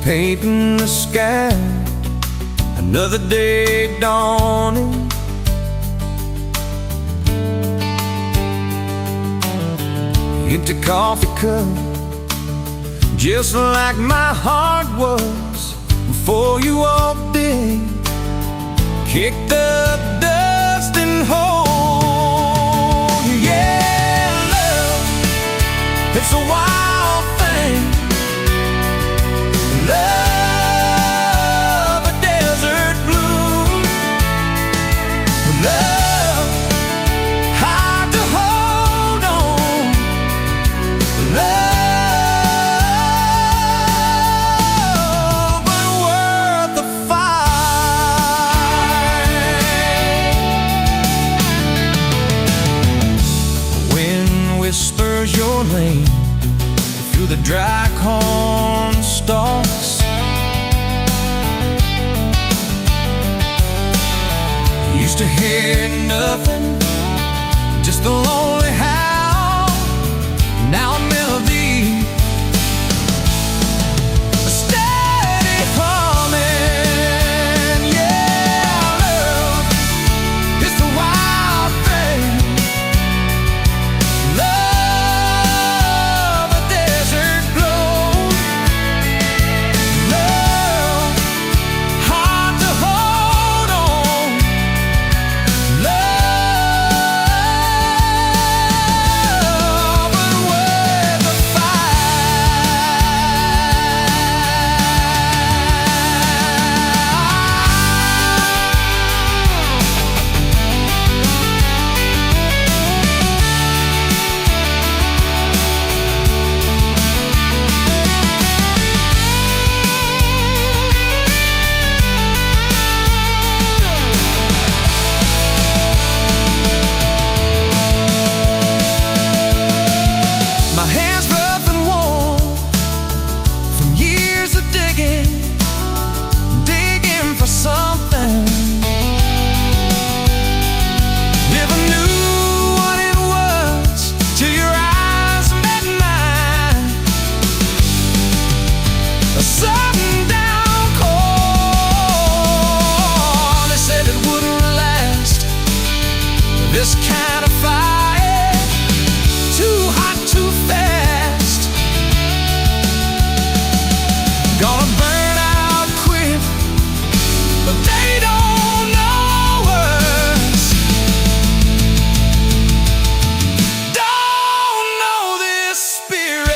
painting the sky, another day dawning. Empty coffee cup, just like my heart was before you walked in. Kicked up dust and hold. Yeah, love, it's a wild thing. Love, a desert bloom. Love, hard to hold on. Love, but worth the fight. Wind whispers your name through the dry corn stalks. Used to hear nothing, just the lonely howl. Now a melody, a steady humming. Yeah, love, it's the wild thing. Love, a desert glow. Love, hard to hold on. Love, but worth the My hands rough and warm from years of digging for something. Never knew what it was till your eyes met mine. A sudden downpour, they said it wouldn't last. This kind of fire, too hot, too fast. Gonna burn out quick, but they don't know us. Don't know this spirit.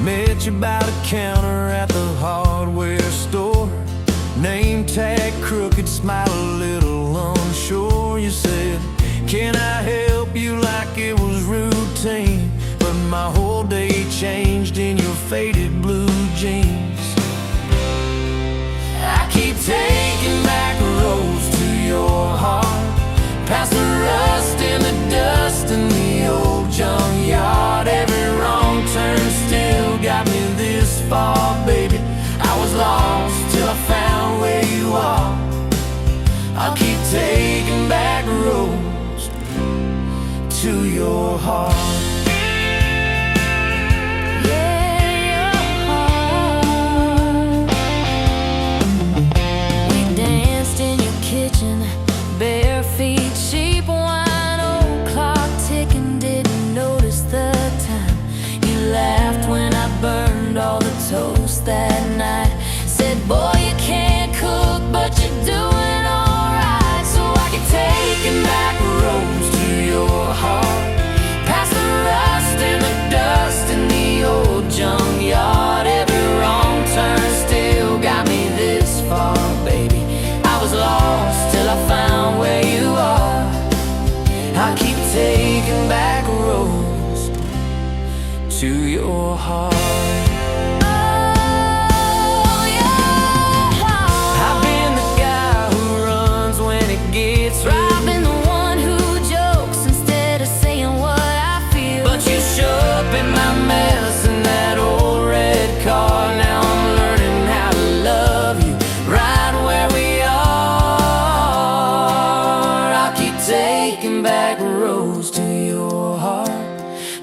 Met you by the counter at the hardware store. Name tag crooked, smile a little unsure. You said, can I help you, like it was routine. But my whole day changed in your faded blue jeans. I keep taking back roads to your heart, past the rust and the dust in the old junkyard. Every wrong turn still got me this far, baby. I was lost till I found where you are. I'll keep taking back roads to your heart. Bare feet, cheap wine, old clock ticking, didn't notice the time. You laughed when I burned all the toast that night. Said, boy, you can't cook, but you're doing all taking back roads to your heart. I've been the guy who runs when it gets real. I've been the one who jokes instead of saying what I feel. But you show up in my mess in that old red car. Now I'm learning how to love you right where we are. I'll keep taking back roads to your heart,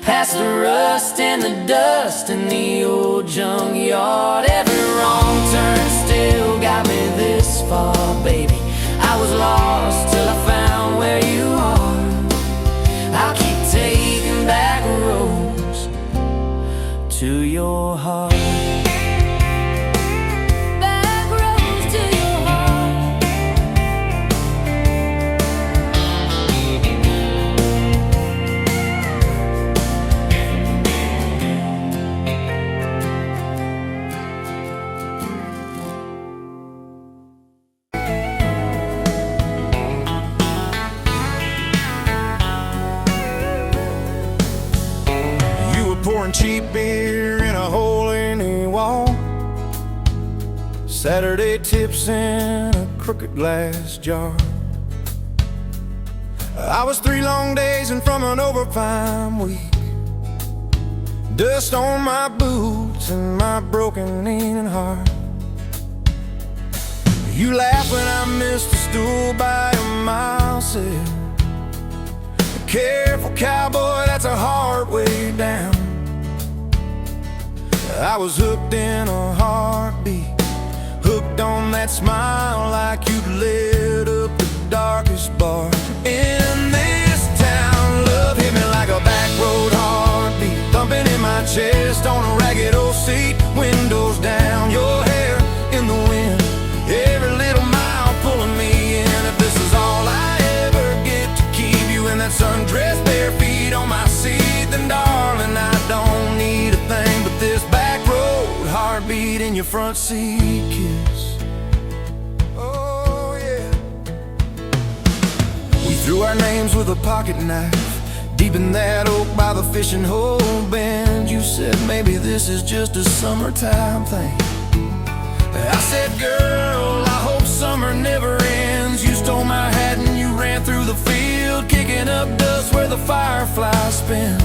past the rust and the dust in the old junkyard. Every wrong turn still got me this far, baby. I was lost till I found where you are. I'll keep taking back roads to your heart. Back roads to your heart. You were pouring cheap beer in a hole in the wall, Saturday tips in a crooked glass jar. I was 3 long days and from an overtime week, dust on my boots and my broken aching heart. You laughed when I missed a stool by a mile, said, "Careful, cowboy, that's a hard way down." I was hooked in a heartbeat, hooked on that smile like you'd lit up the darkest bar in this town. Love hit me like a back road heartbeat, thumping in my chest on a ragged old seat. Windows down, your hair in the wind, every little mile pulling me in. If this is all I ever get to keep you in that sundress, bare feet on my seat, then darling, I don't need a thing but this back road heartbeat in your front seat kiss. Oh yeah. We threw our names with a pocket knife deep in that oak by the fishing hole bend. You said maybe this is just a summertime thing. I said, girl, I hope summer never ends. You stole my hat and you ran through the field, kicking up dust where the fireflies spin.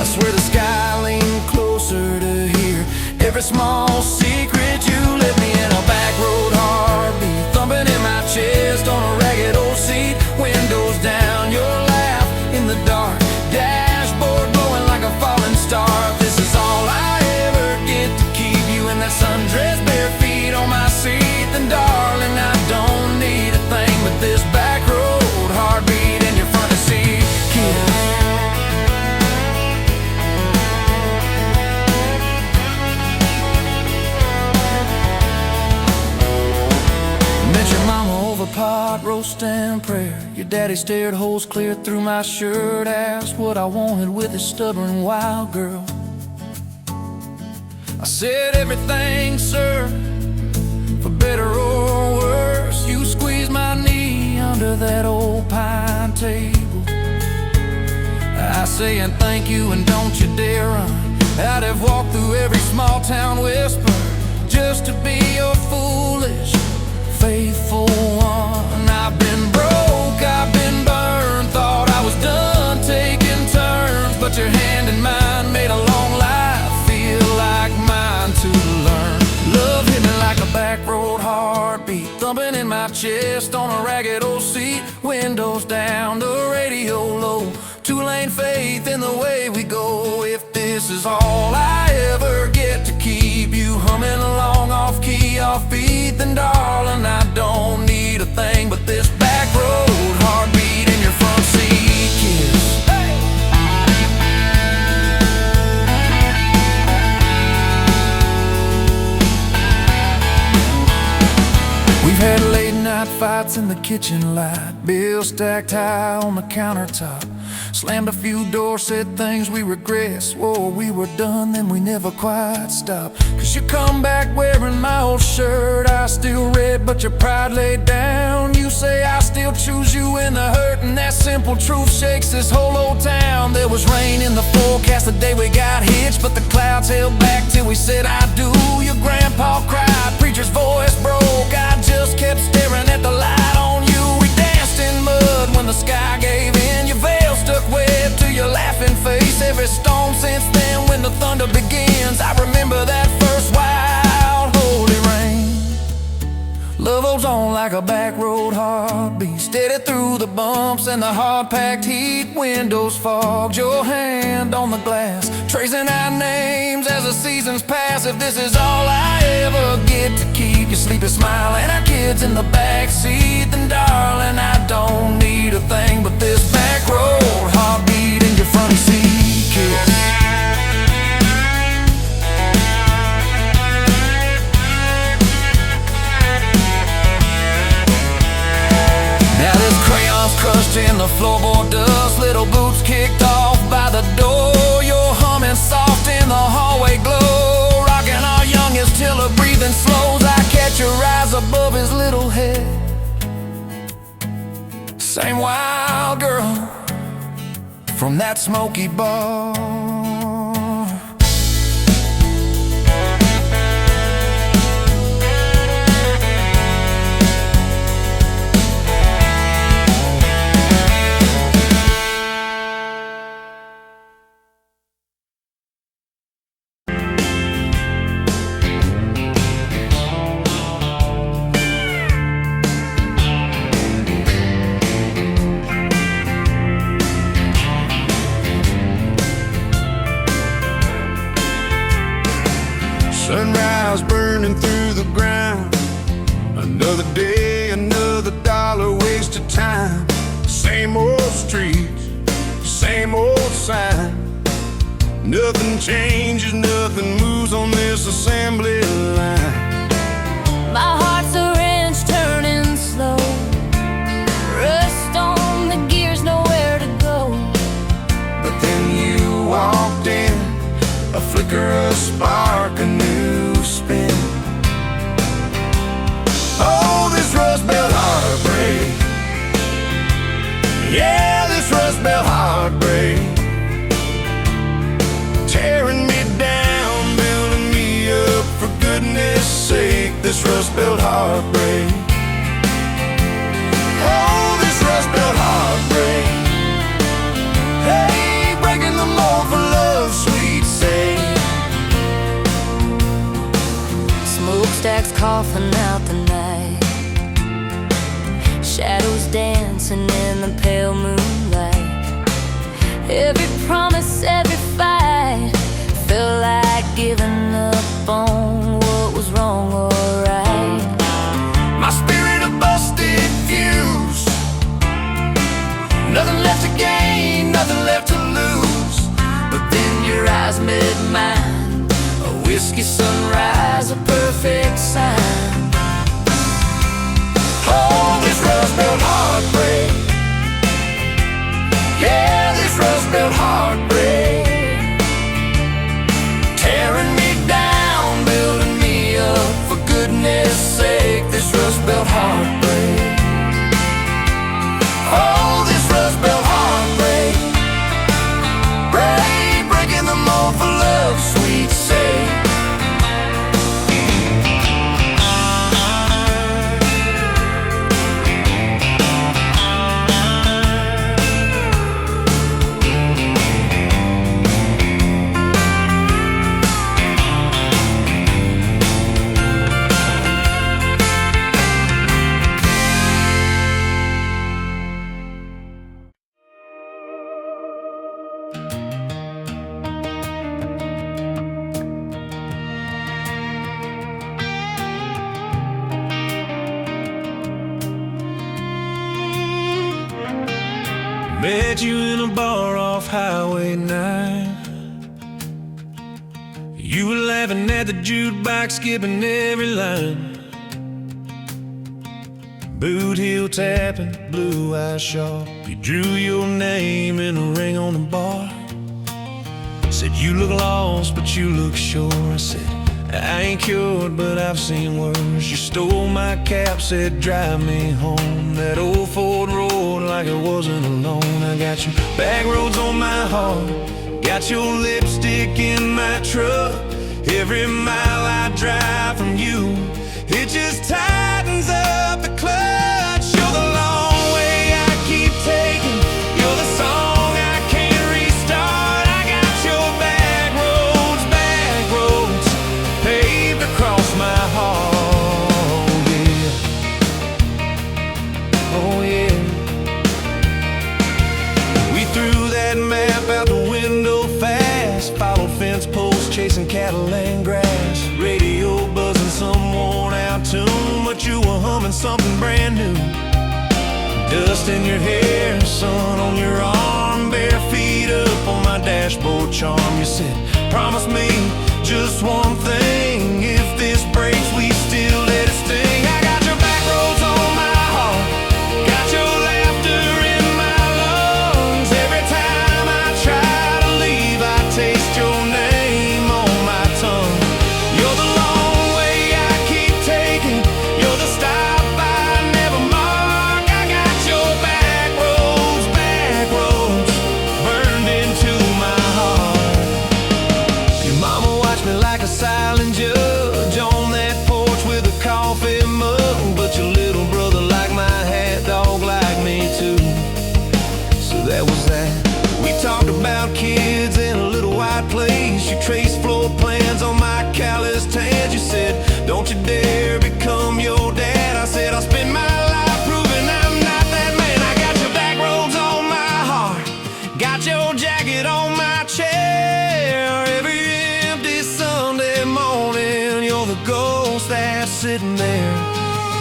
I swear the sky leaned closer to hear every small secret. You let me in a back road heartbeat, thumping in my chest on a ragged old seat. Windows down, your laugh in the dark, dashboard glowing like a falling star. If this is all I ever get to keep you in that sundress, bare feet on my seat, then darling, I don't need a thing but this back road heartbeat in your front seat kiss. Met your mama over pot roast and prayer. Your daddy stared holes clear through my shirt, asked what I wanted with his stubborn wild girl. I said everything, sir, for better or worse. You squeezed my knee under that old pine table. I say and thank you and don't you dare run. I'd have walked through every small town whisper just to be your foolish, faithful one. I've been broke, I've been burned, thought I was done taking turns, but your hand in mine made a long life feel like mine to learn. Love hit me like a back road heartbeat, thumping in my chest on a ragged old seat. Windows down, the radio low, 2-lane faith in the way we go. If this is all I ever get to keep you humming along off key, off beat, then darling, I don't need a thing but this back road heartbeat in your front seat kiss. Hey! We've had late night fights lights in the kitchen light, bills stacked high on the countertop. Slammed a few doors, said things we regret. Swore we were done, then we never quite stopped. Cause you come back wearing my old shirt, I still red, but your pride laid down. You say I still choose you in the hurt, and that simple truth shakes this whole old town. There was rain in the forecast the day we got hitched, but the clouds held back till we said I do. Your grandpa cried, preacher's voice broke, I just kept staring at the light on you. We danced in mud when the sky gave in, your veil stuck wet to your laughing face. Every storm since then when the thunder begins, I remember that first wild holy rain. Love holds on like a back road heartbeat, steady through the bumps and the hard-packed heat. Windows fogged, your hand on the glass, tracing our names as the seasons pass. If this is all I ever get to keep, you sleeping, smiling, our kids in the backseat, then darling, I don't need a thing but this back road heartbeat in your front seat kiss. Now this crayon's crushed in the floorboard dust, little boots kicked off by the door. You're humming soft in the hallway glow, rocking our youngest till her breathing slows. I catch your eyes above his little head, same wild girl from that smoky bar. Sunrise burning through the ground, another day, another dollar wasted time. Same old streets, same old sign. Nothing changes, nothing moves on this assembly line. My heart's a wrench turning slow, rust on the gears, nowhere to go. But then you walked in, a flicker, a spark, a new spin. Oh, this Rust Belt heartbreak, yeah, this Rust Belt heartbreak, tearing me down, building me up, for goodness sake, this Rust Belt heartbreak. Oh, this Rust Belt heartbreak, hey, breaking the mold for love, sweet say. Smokestacks coughing out the night, shadows dancing in the pale moonlight. Every promise, every fight felt like giving up on what was wrong or right. My spirit a busted fuse, nothing left to gain, nothing left to lose. But then your eyes met mine, a whiskey sunrise, a perfect sign. Oh, this Rust Belt heartbreak, yeah, this Rust Belt heartbreak, tearing me down, building me up, for goodness sake, this Rust Belt heartbreak. Oh, this Rust Belt heartbreak, breaking the mold for love, sweet say. Met you in a bar off Highway 9. You were laughing at the jukebox, skipping every line. Boot heel tapping, blue eyes sharp. He drew your name in a ring on the bar. Said you look lost, but you look sure. I said I ain't cured, but I've seen worse. You stole my cap, said drive me home. That old Ford road like it wasn't alone. I got your back roads on my heart, got your lipstick in my truck. Every mile I drive from you, it just tightens up the clutch. You're the long way I keep taking, you're the song I can't restart. I got your back roads paved across my heart, yeah. Oh yeah. We threw that map out the window fast, followed fence posts, chasing cattle and grass. Radio buzzing some worn out tune, but you were humming something brand new. Dust in your hair, sun on your arm, bare feet up on my dashboard charm. You said, promise me just one thing, if this breaks we still let it sting. I got your back roads on my heart, got your laughter in my lungs. Every time I try to leave, I taste your name on my tongue. You're the long way I keep taking, you're the stop I never mark. I got your back roads burned into my heart. Your mama watched me like a silent judge on that porch with a coffee mug, but your little brother liked my hat dog like me too. So that was that. We talked about kids in a little white place. You traced floor plans on my calloused hands. You said, don't you dare become your dad. I said, I'll spend my life proving I'm not that man. I got your back roads on my heart, got your jacket on my chair. Every empty Sunday morning, you're the ghost that's sitting there.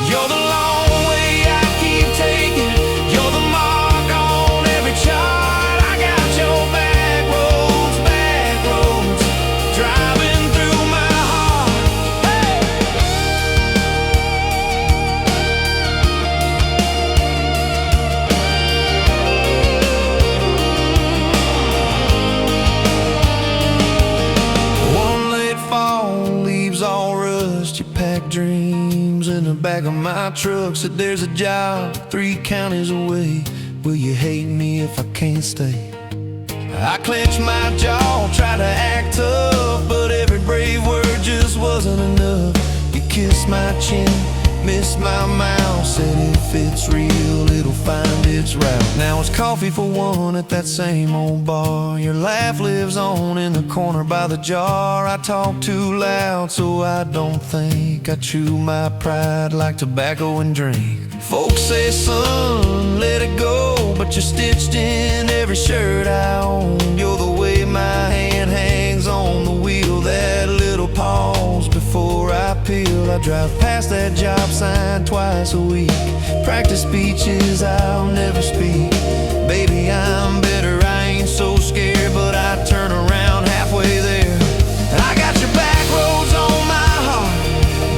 You're the long way I keep taking, you're the mark on every chart. I got your back roads driving through my heart. Hey! One late fall, leaves all rust. You pack dreams in the back of my truck. Said there's a job 3 counties away. Will you hate me if I can't stay? I clenched my jaw, tried to act tough, but every brave word just wasn't enough. You kissed my chin, missed my mouth, said if it's real, it'll find its route. Now it's coffee for one at that same old bar. Your laugh lives on in the corner by the jar. I talk too loud, so I don't think. I chew my pride like tobacco and drink. Folks say, son, let it go, but you're stitched in every shirt I own. You're the way my hand hangs on the wheel, that little pause before I peel. I drive past that job sign twice a week, practice speeches I'll never speak. Baby, I'm better, I ain't so scared, but I turn around halfway there. I got your back roads on my heart,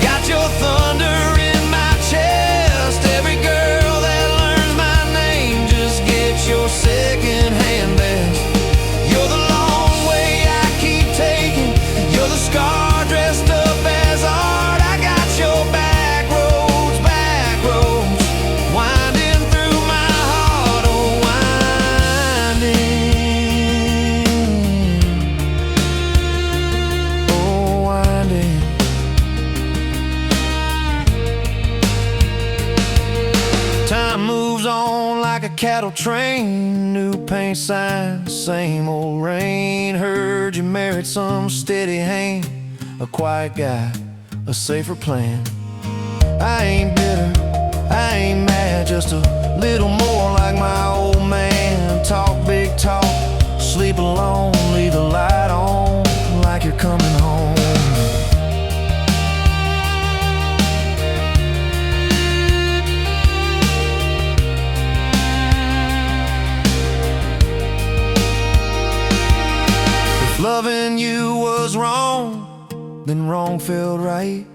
got your thunder in my chest. Every girl that learns my name just gets your second-hand best. You're the long way I keep taking, you're the scar dressed up as art. I got your back roads winding through my heart. Oh, winding. Time moves on like a cattle train, new paint sign, same old rain. Heard you married some steady hand, a quiet guy, a safer plan. I ain't bitter, I ain't mad, just a little more like my old man. Talk big talk, sleep alone, leave the light on like you're coming home. If loving you was wrong, then wrong felt right.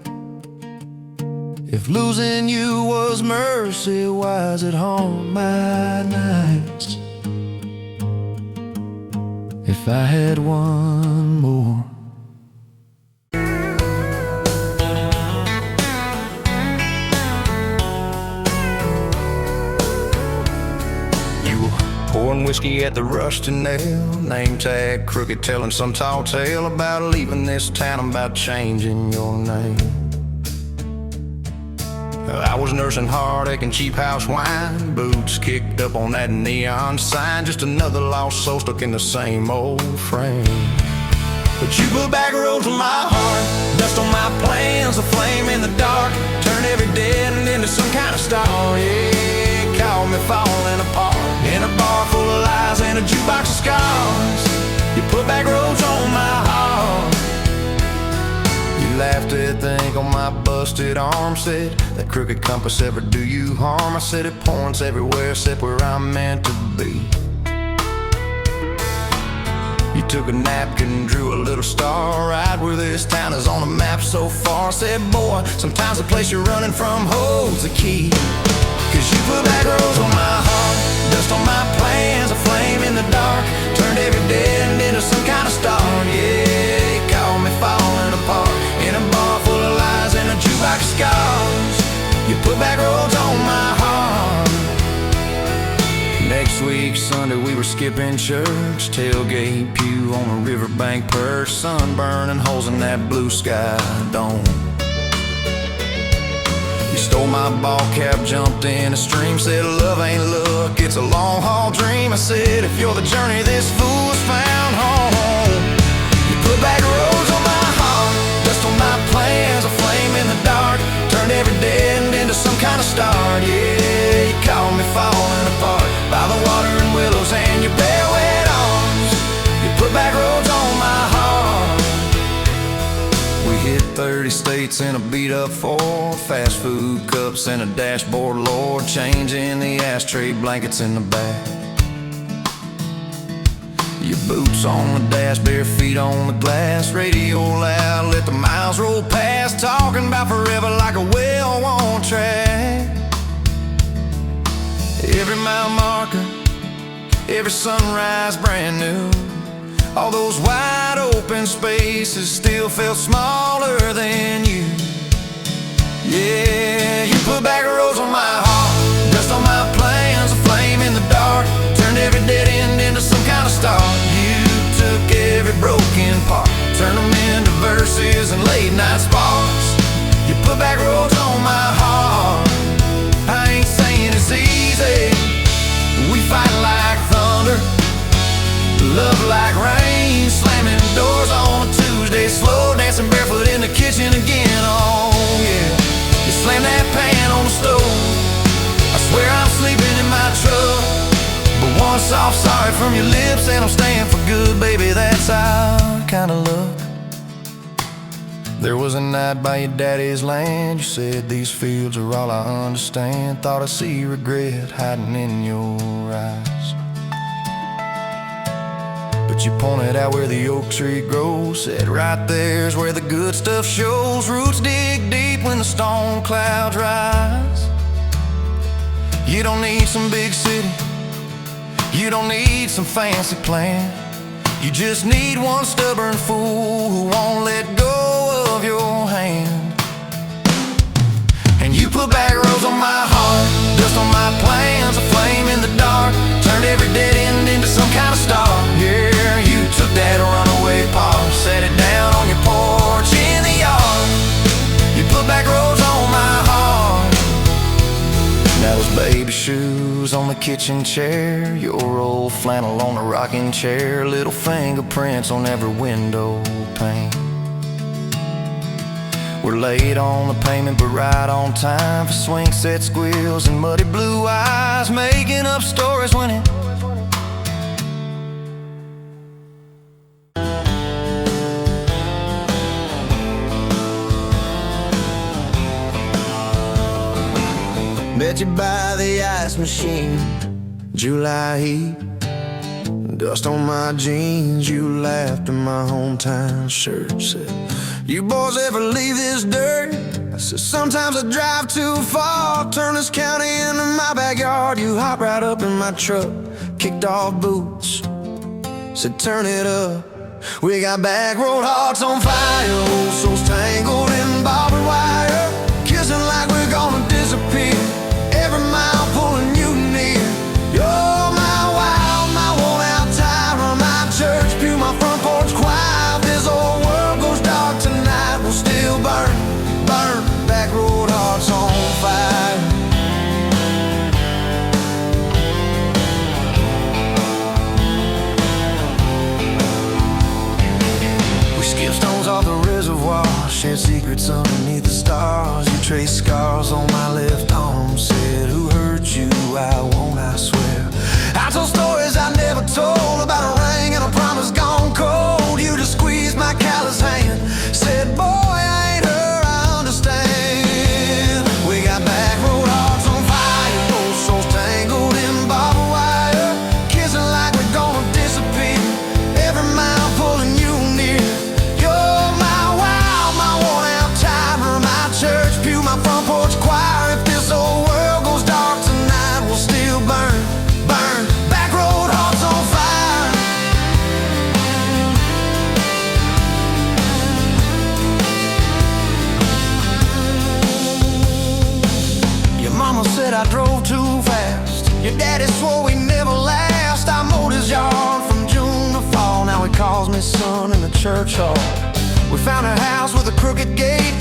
If losing you was mercy, why is it haunt my nights? If I had one more. Pouring whiskey at the rusty nail, name tag crooked, telling some tall tale about leaving this town, about changing your name. I was nursing heartache and cheap house wine, boots kicked up on that neon sign, just another lost soul stuck in the same old frame. But you put back roads on my heart, dust on my plans, a flame in the dark, turn every dead end into some kind of star. Yeah, call me falling apart in a bar full of lies and a jukebox of scars. You put back roads on my heart. You laughed at the ink on my busted arm, said that crooked compass ever do you harm. I said it points everywhere except where I'm meant to be. You took a napkin and drew a little star right where this town is on the map so far. Said, boy, sometimes the place you're running from holds the key. Cause you put back roads on my heart, dust on my plans, a flame in the dark, turned every dead end into some kind of star. Yeah, you called me falling apart in a bar full of lies and a jukebox of scars. You put back roads on my heart. Next week, Sunday, we were skipping church, tailgate pew on a riverbank perch, sunburn and holes in that blue sky dome. You stole my ball cap, jumped in a stream, said love ain't luck, it's a long haul dream. I said if you're the journey, this fool's found home. You put back roads on my heart, dust on my plans, a flame in the dark, turned every dead end into some kind of star. Yeah, you called me falling apart by the water and willows and your bare wet arms. You put back roads on my heart. We hit 30 states in a beat-up Ford, fast food cups and a dashboard, Lord, changing the ashtray blankets in the back. Your boots on the dash, bare feet on the glass, radio loud, let the miles roll past, talking about forever like a well-worn track. Every mile marker, every sunrise brand new. All those wide open spaces still felt smaller than you. Yeah, you put back roads on my heart, dust on my plans, a flame in the dark, turned every dead end into some kind of star. You took every broken part, turned them into verses and late night sparks. You put back roads on my heart. I ain't saying it's easy, we fight like thunder, love like rain, slamming doors on a Tuesday, slow dancing barefoot in the kitchen again. Oh yeah, you slam that pan on the stove, I swear I'm sleeping in my truck, but one soft sorry from your lips and I'm staying for good, baby, that's our kind of luck. There was a night by your daddy's land, you said these fields are all I understand, thought I see regret hiding in your eyes. But you pointed out where the oak tree grows, said right there's where the good stuff shows, roots dig deep when the storm clouds rise. You don't need some big city, you don't need some fancy plan, you just need one stubborn fool who won't let go of your hand. And you put back roads on my heart, dust on my plans, a flame in the dark, turned every dead end into some kind of star. Yeah, you took that runaway paw, set it down on your porch in the yard. You put back roads on my heart. Now those baby shoes on the kitchen chair, your old flannel on the rocking chair, little fingerprints on every window pane. We're late on the payment but right on time for swing set squeals and muddy blue eyes, making up stories when it met you by the ice machine, July heat, dust on my jeans. You laughed in my hometown shirt, said, you boys ever leave this dirt? I So sometimes I drive too far, turn this county into my backyard. You hop right up in my truck, kicked off boots, said turn it up. We got back road hearts on fire, old souls tangled in barbed wire, kissing like we're gonna disappear, every mile pulling you near. You're my wild, my worn out tyrant, my church pew, my front porch choir. If this old world goes dark tonight, we'll still burn, burn. Back road hearts on fire. Stones off the reservoir, shared secrets underneath the stars. You traced scars on my left arm, said who hurt you, I won't, I swear. I told stories I never told, about a ring and a promise gone cold. You just squeezed my callous hand, said boy, I ain't her, I understand. We got back road hearts on fire, old souls tangled in barbed wire, kissing like we're gonna disappear, every mile pulling you near. Church pew, my front porch choir. If this old world goes dark tonight, we'll still burn, burn. Back road hearts on fire. Your mama said I drove too fast, your daddy swore we never last. I mowed his yard from June to fall, now he calls me son in the church hall. We found a house with a crooked gate,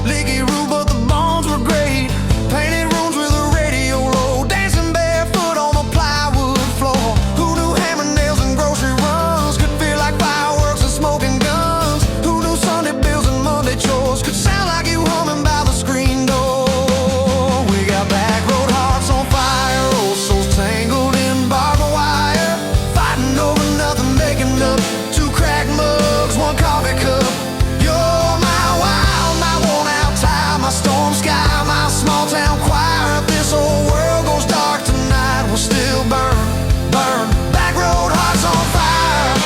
leaky roof, but the bones were great. Painted rooms with a radio low, dancing barefoot on the plywood floor. Who knew hammer nails and grocery runs could feel like fireworks and smoking guns? Who knew Sunday bills and Monday chores could sound like you humming by the screen door? We got back road hearts on fire, old souls tangled in barbed wire, fighting over nothing, making up two cracked mugs, one coffee cup. My storm sky, my small town choir. If this old world goes dark tonight, we'll still burn, burn. Back road hearts on fire.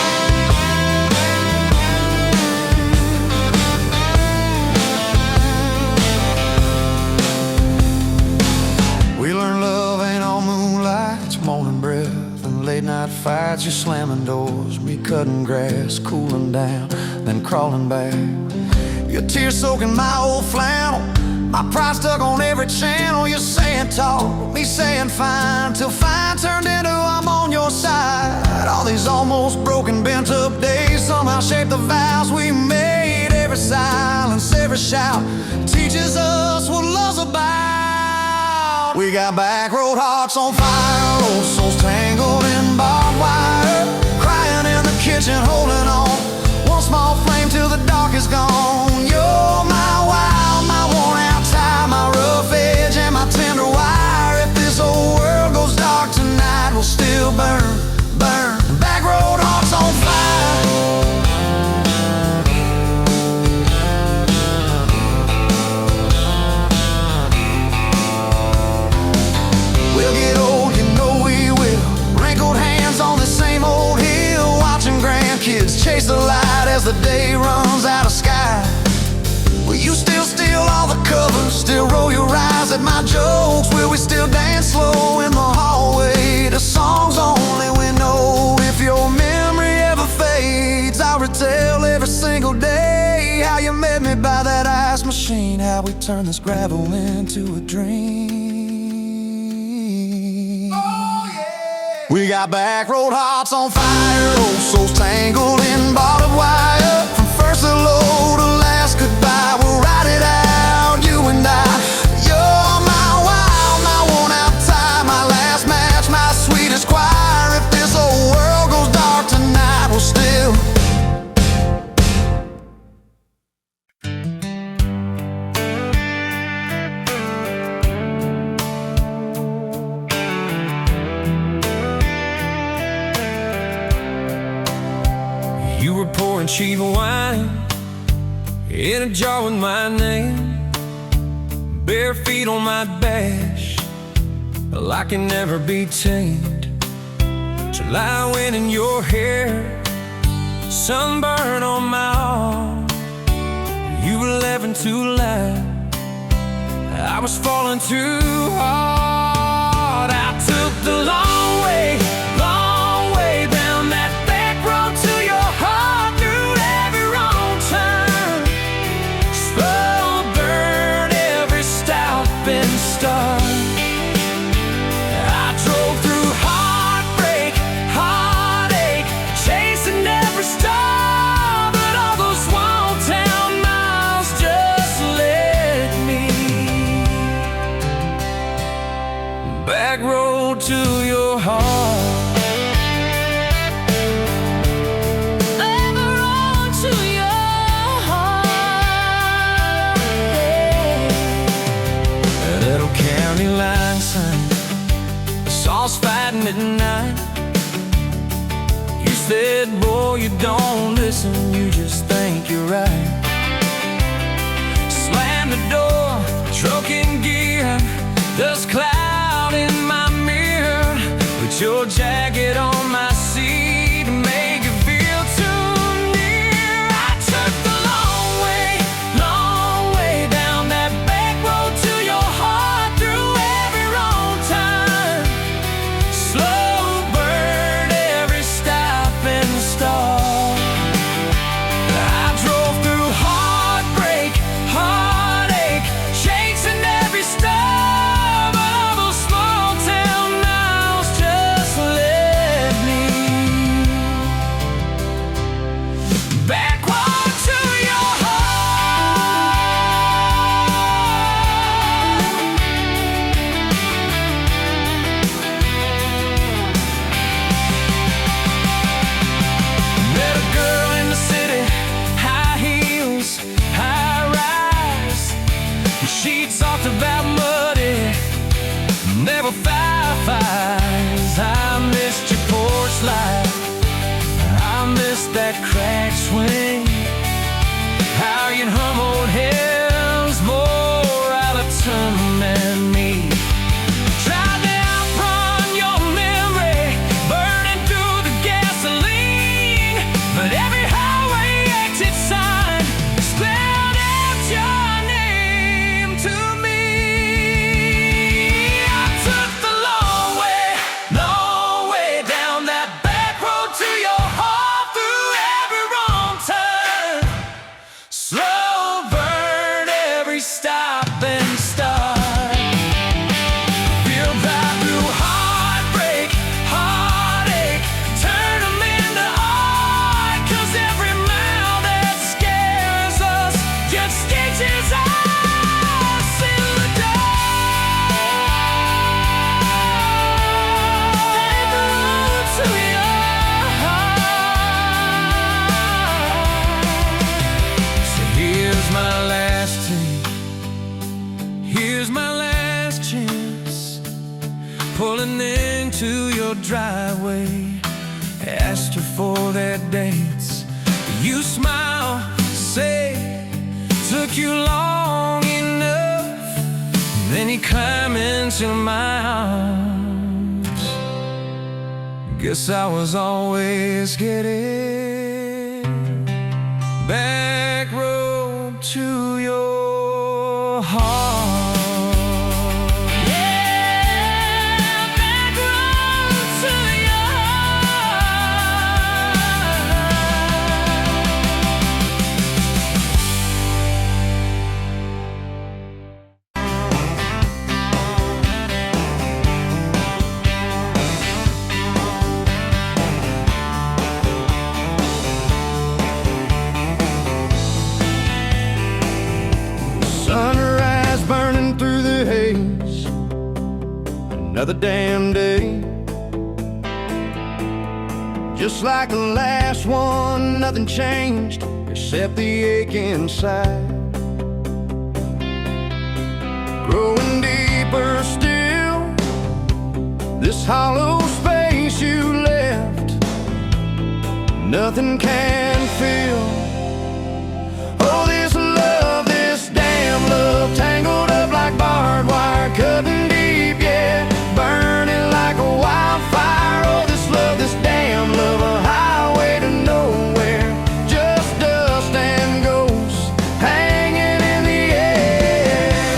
We learned love ain't all moonlight, it's morning breath and late night fights. You're slamming doors, me cutting grass, cooling down, then crawling back. Your tears soaking my old flannel, my pride stuck on every channel. You're saying talk, me saying fine, till fine turned into I'm on your side. All these almost broken, bent up days somehow shaped the vows we made. Every silence, every shout teaches us what love's about. We got back road hearts on fire, old souls tangled in barbed wire, crying in the kitchen, holding on, one small flame till the dark is gone. You're my wild, my worn out tie, my rough edge and my tender wire. If this old world goes dark tonight, we'll still burn, burn. Back road hearts on fire. We'll get old, you know we will, wrinkled hands on the same old hill, watching grandkids chase the light as the day runs out of sky. Will you still steal all the covers, still roll your eyes at my jokes? Will we still dance slow in the hallway to songs only we know? If your memory ever fades, I'll retell every single day how you met me by that ice machine, how we turned this gravel into a dream. Oh, yeah. We got back road hearts on fire, old souls tangled in barbed wire. From first hello to last goodbye, we'll ride it out, you and I. You're my wild, my worn out tie, my last match, my sweetest choir. If this old world goes dark tonight, we'll still. You were pouring cheap wine in a jar with my name, bare feet on my dash, well, I can never be tamed. July wind in your hair, sunburn on my arm. You were laughing too loud I was falling too hard. I took the long way down that back road to your heart, through every wrong turn, slow burn every stop and start. I drove through heartbreak, heartache, chasing every star, but all those small town miles just led me back road to your heart. Back road to your heart. A little county line sign, saws fighting at night. You said, boy, you don't listen, you just think you're right. Slam the door, truck in gear, dust cloud in my mirror. Put your jacket on my seat and make it feel too near. I took the long way down that back road to your heart, through every wrong turn, slow burn every stop and start. I drove through heartbreak, heartache, chasing every star, but all those small town miles just led me backward to your heart. Met a girl in the city, high heels, high rise. She talked about muddy, never fireflies. I missed your porch light, I missed that cracked swing, how you'd hum old hymns more out of tune than me. Tried to outrun your memory, burning through the gasoline, but every highway exit sign spelled out your name to me. I took the long way down that back road to your heart, through every wrong turn, slow burn every stop and start. Feel right through heartbreak, heartache, turn them into art, 'cause every mile that scares us just stitches us in the dark. Back road to your heart. So here's my last take, here's my last chance, pulling into your driveway. Asked her for their dates, you smile, say, took you long enough. Then you climb into my arms. Guess I was always getting back road to your heart. Yeah, back road to your Sunrise burning through the haze, another damn day. Just like the last one, nothing changed except the ache inside. Growing deeper still, this hollow space you left, nothing can fill. Oh, this love, this damn love, tangled up like barbed wire, cutting deep, yeah, burning like a wildfire. Oh, this love, this damn love, a highway to nowhere, just dust and ghosts hanging in the air.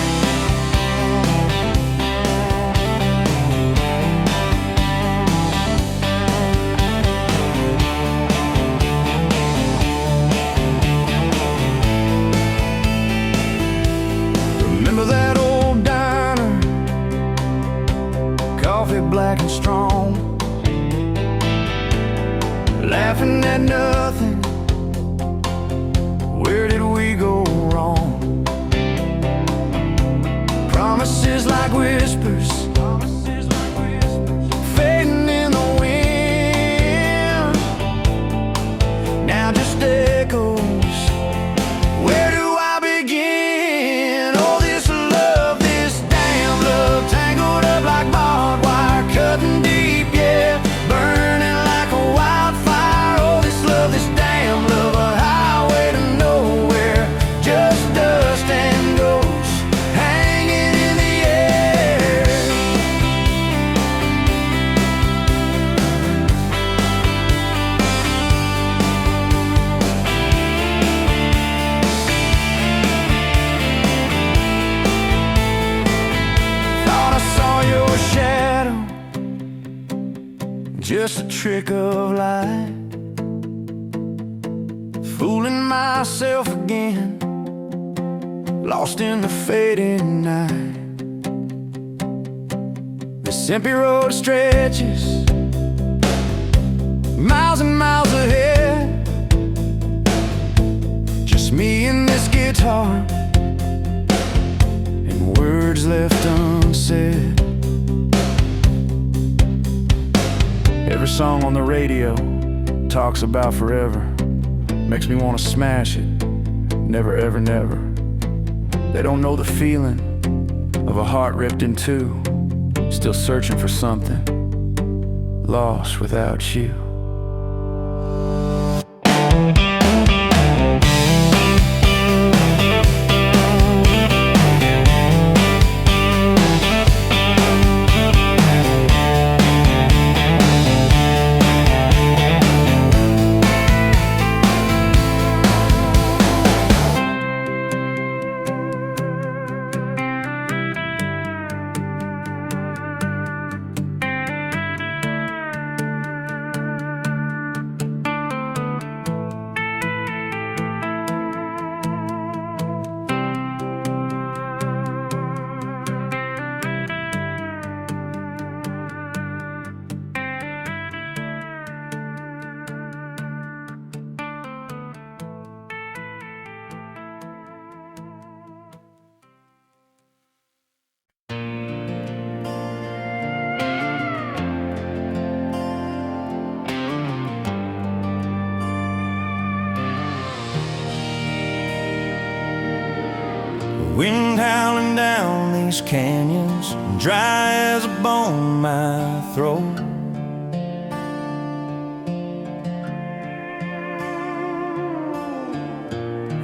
laughing at nothing. Where did we go wrong? Promises like whispers, fading in the wind. Now just echoes. Where do I begin? Oh, this love, this damn love, tangled up like barbed wire, cutting deep, yeah, burning like a wildfire. Oh, this love, this damn love, a highway to nowhere, just dust and ghosts hanging in the air. Thought I saw your shadow, just a trick of light. Fooling myself again, lost in the fading night. This empty road stretches miles and miles ahead. Just me and this guitar, and words left unsaid. Every song on the radio talks about forever. Makes me want to smash it. Never, ever, never. They don't know the feeling of a heart ripped in two, still searching for something, lost without you. Wind howling down these canyons, dry as a bone my throat.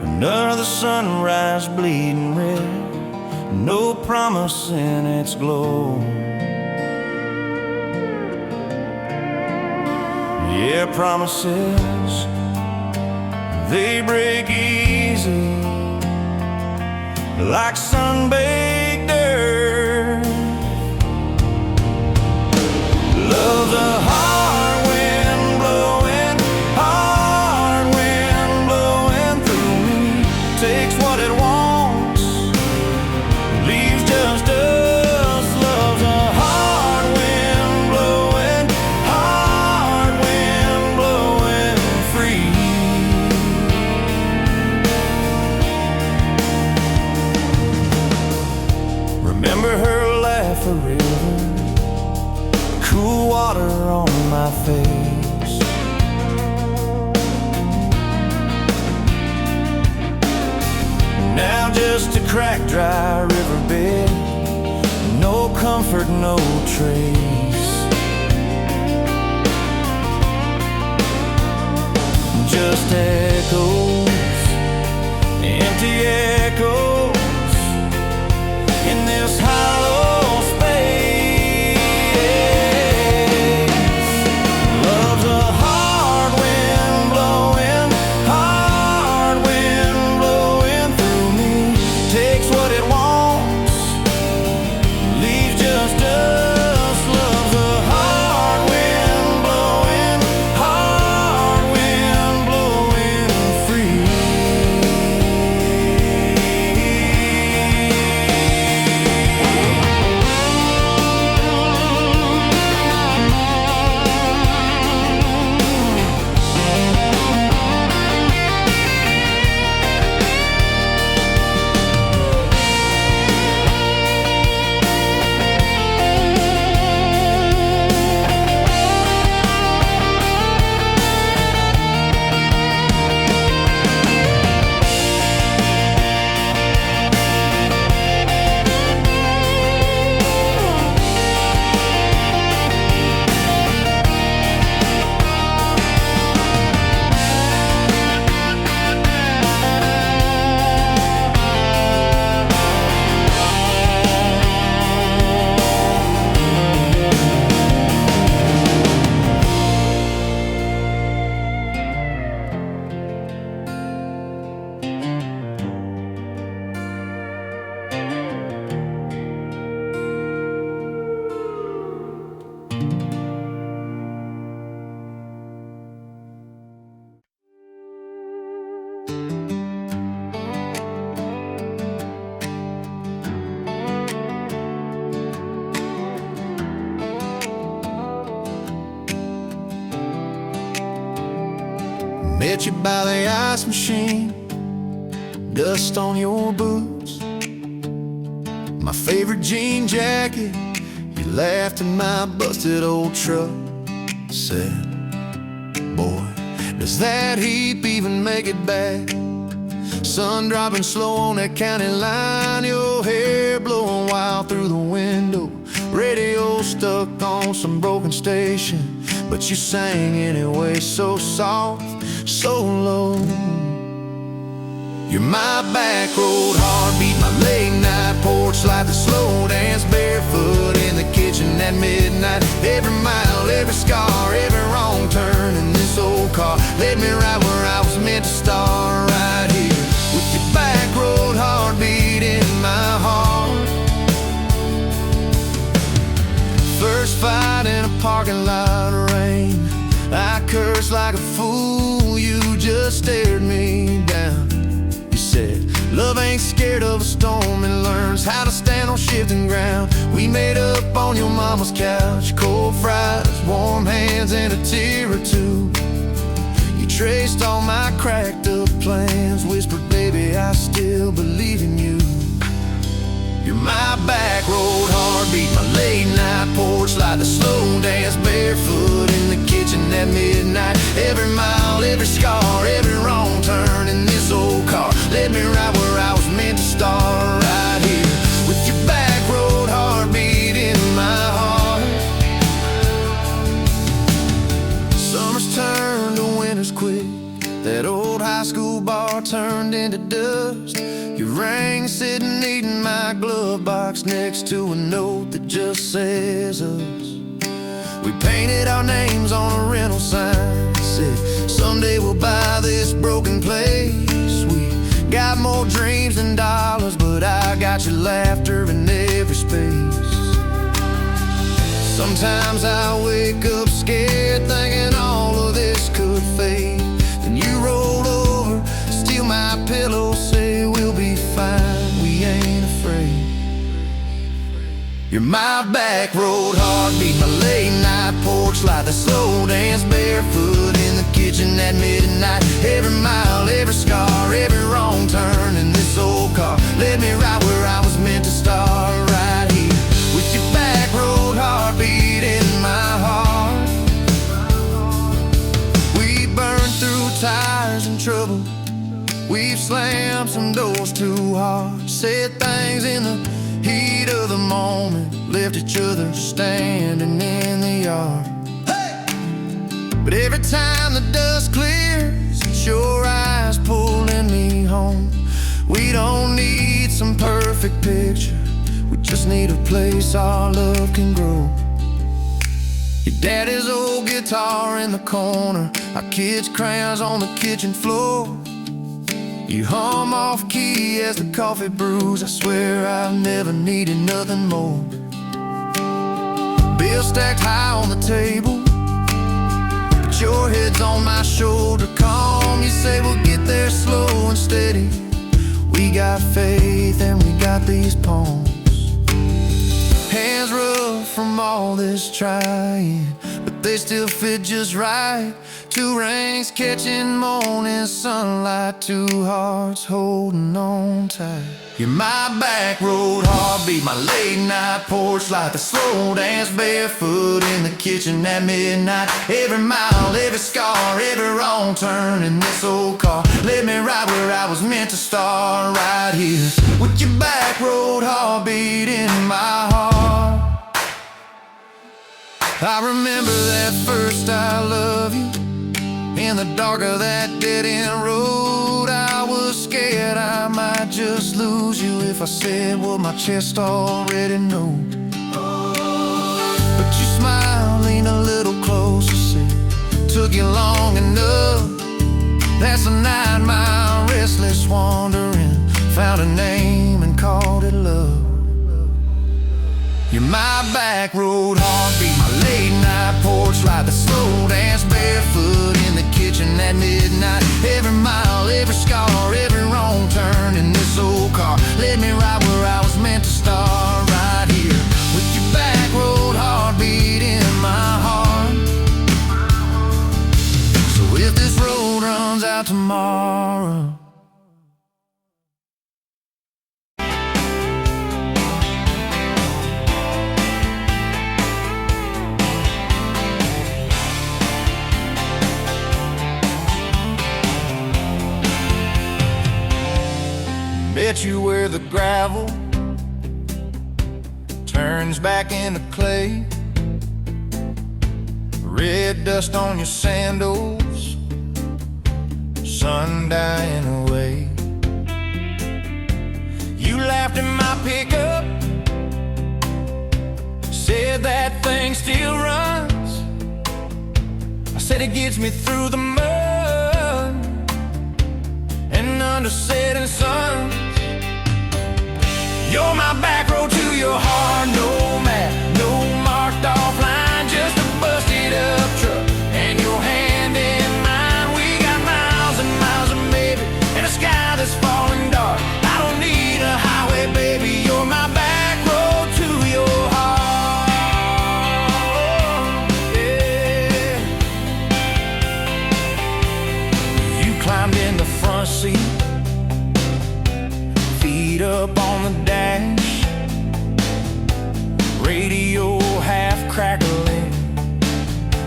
Another sunrise bleeding red, no promise in its glow. Yeah, promises, they break easy, like sun-baked earth. Love's a hard wind blowing, hard wind blowing through me. Takes what it wants, leaves just us. Love's a hard wind blowing, hard wind blowing free. Remember her laugh, a river, cool water on my face. Now just a cracked, dry riverbed, no comfort, no trace. Just echoes, empty echoes in this hollow space. Love's a hard wind blowing, hard wind blowing through me. Takes what it wants, leaves just us. Love's Met you by the ice machine, dust on your boots, my favorite jean jacket. You laughed at my busted old truck. Said, boy, does that heap even make it back? Sun dropping slow on that county line, your hair blowing wild through the window, radio stuck on some broken station, but you sang anyway, so soft, so low. You're my back road heartbeat, my late night porch light, the slow dance barefoot in the kitchen at midnight. Every mile, every scar, every wrong turn in this old car led me right where I was meant to start, right here with your back road heartbeat in my heart. First fight in a parking lot of rain, I cursed like a fool, you just stared me down. Said, love ain't scared of a storm and learns how to stand on shifting ground. We made up on your mama's couch, cold fries, warm hands, and a tear or two. You traced all my cracked up plans, whispered, baby, I still believe in you. You're my back road heartbeat, my late night porch light, the slow dance barefoot in the kitchen at midnight. Every mile, every scar, every wrong turn in this old car led me right where I was meant to start, right here with your back road heartbeat in my heart. Summers turned to winters quick, that old high school bar turned into dust. Your ring sitting neat in my glove box next to a note that just says us. We painted our names on a rental sign, said someday we'll buy this broken place. We got more dreams than dollars, but I got your laughter in every space. Sometimes I wake up scared, thinking all of this could fade. Then you roll over, steal my pillow, say we'll be fine, we ain't afraid. You're my back road heartbeat, my late night porch light, the slow dance barefoot in the kitchen at midnight. Every mile, every scar, every wrong turn in this old car led me right where I was meant to start, right here with your back road heartbeat in my heart. We burned through tires and trouble, we've slammed some doors too hard, said things in the heat of the moment, left each other standing in the yard. Hey! But every time the dust clears, it's your eyes pulling me home. We don't need some perfect picture, we just need a place our love can grow. Your daddy's old guitar in the corner, our kids' crayons on the kitchen floor. You hum off key as the coffee brews, I swear I've never needed nothing more. Bills stacked high on the table, but your head's on my shoulder, calm. You say we'll get there slow and steady. We got faith and we got these palms. Hands rough from all this trying, but they still fit just right. Two rings catching morning sunlight, two hearts holding on tight. You're my back road heartbeat, my late night porch light, the slow dance barefoot in the kitchen at midnight. Every mile, every scar, every wrong turn in this old car led me right where I was meant to start, right here with your back road heartbeat in my heart. I remember that first I love you, in the dark of that dead-end road. I was scared I might just lose you if I said what my chest already knows. But you smiled, leaned a little closer, said, took you long enough. That's a 9-mile restless wandering, found a name and called it love. You're my back road heartbeat, my late night porch light, the slow dance barefoot in the kitchen at midnight. Every mile, every scar, every wrong turn in this old car led me right where I was meant to start, right here with your back road heartbeat in my heart. So if this road runs sun's out tomorrow. Bet you where the gravel turns back into clay, red dust on your sandals, sun dying away. You laughed in my pickup, said that thing still runs. I said it gets me through the mud and under setting suns. You're my back road to your heart, no map, no marked off line, just a busted up truck and your hand in mine. We got miles and miles of maybe and a sky that's falling dark. I don't need a highway, baby, you're my back road to your heart. Yeah. You climbed in the front seat, feet up on the dash, radio half crackling,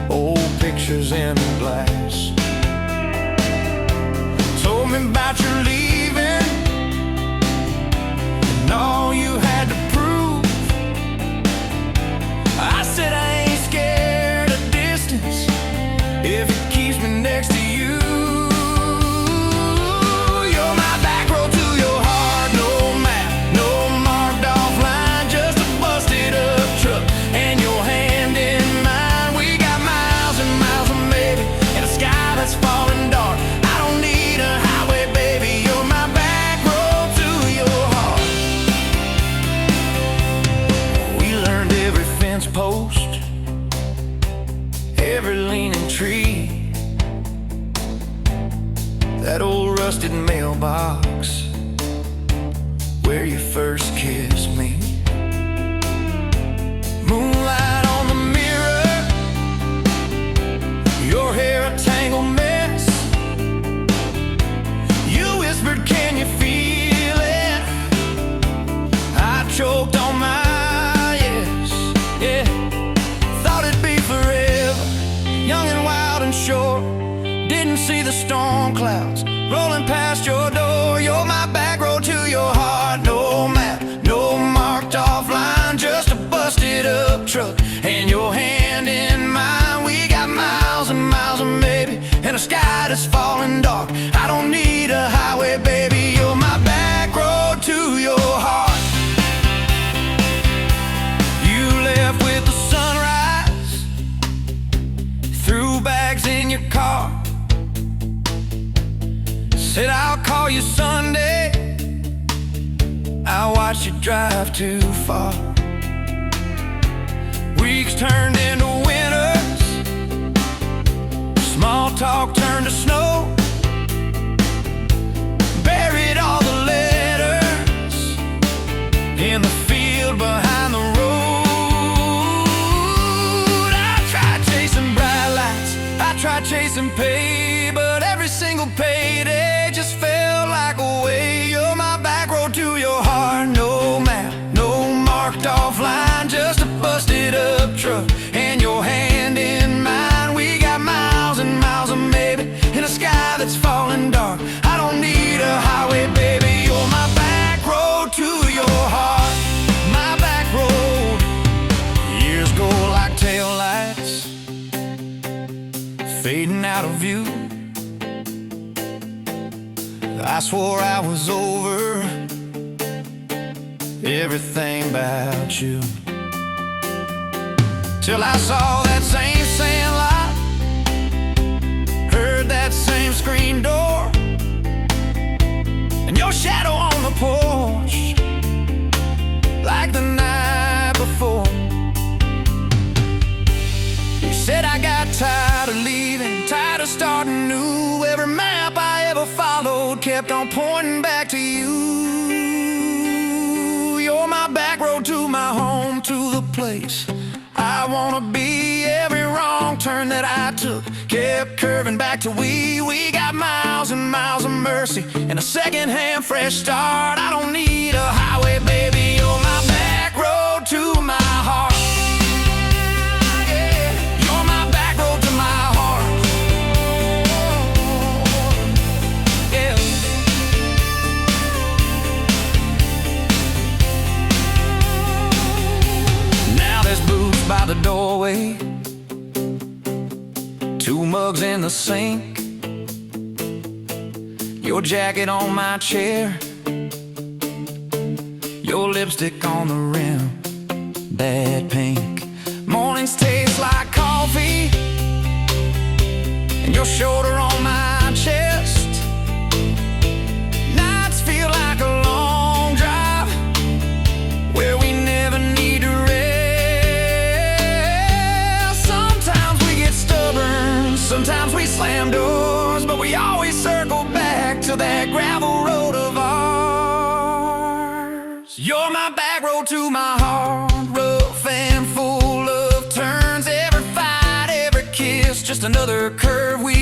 old pictures in the glass. Told me about your leaving and all you had to prove. I said I ain't scared of distance if it keeps me next to you. Post, every leaning tree, that old rusted mailbox where you first kissed me. Moonlight on the mirror, your hair a tangled mess. You whispered, can you feel it? I choked on my young and wild and short, didn't see the storm clouds rolling past your door. You're my back road to your heart, no map, no marked off line, just a busted up truck and your hand in mine. We got miles and miles of maybe and a sky that's falling dark. I don't need a highway, baby, you're my back road to your heart. You left with the sunrise, threw bags in your car, said I'll call you Sunday. I watched you drive too far. Weeks turned into winters, small talk turned to snow. Buried all the letters in the field behind the road. Tried chasing pay, but every single payday just felt like a way. You're my back road to your heart, no map, no marked off line, just a busted up truck and your hand in mine. We got miles and miles of maybe in a sky that's falling dark. I don't need a highway, baby, you're my back road to your heart. My back road, years go like taillights, fading out of view. I swore I was over everything about you, till I saw that same sandlot, heard that same screen door, and your shadow on the porch like the night before. You said I got tired of leaving, tired of starting new. Every map I ever followed kept on pointing back to you. You're my back road to my home, to the place I wanna be. Every wrong turn that I took kept curving back to we got miles and miles of mercy and a second-hand fresh start. I don't need a highway, baby, you're my back road to my heart. Yeah, you're my back road to my heart. Yeah. Now there's boots by the doorway, 2 mugs in the sink, your jacket on my chair, your lipstick on the rim, that pink. Mornings taste like coffee, and your shoulder on my chest. Nights feel like a long drive where we never need to rest. Sometimes we get stubborn, sometimes we slam doors, but we always circle back to that gravel road of ours. You're my back road to my heart, rough and full of turns. Every fight, every kiss, just another curve we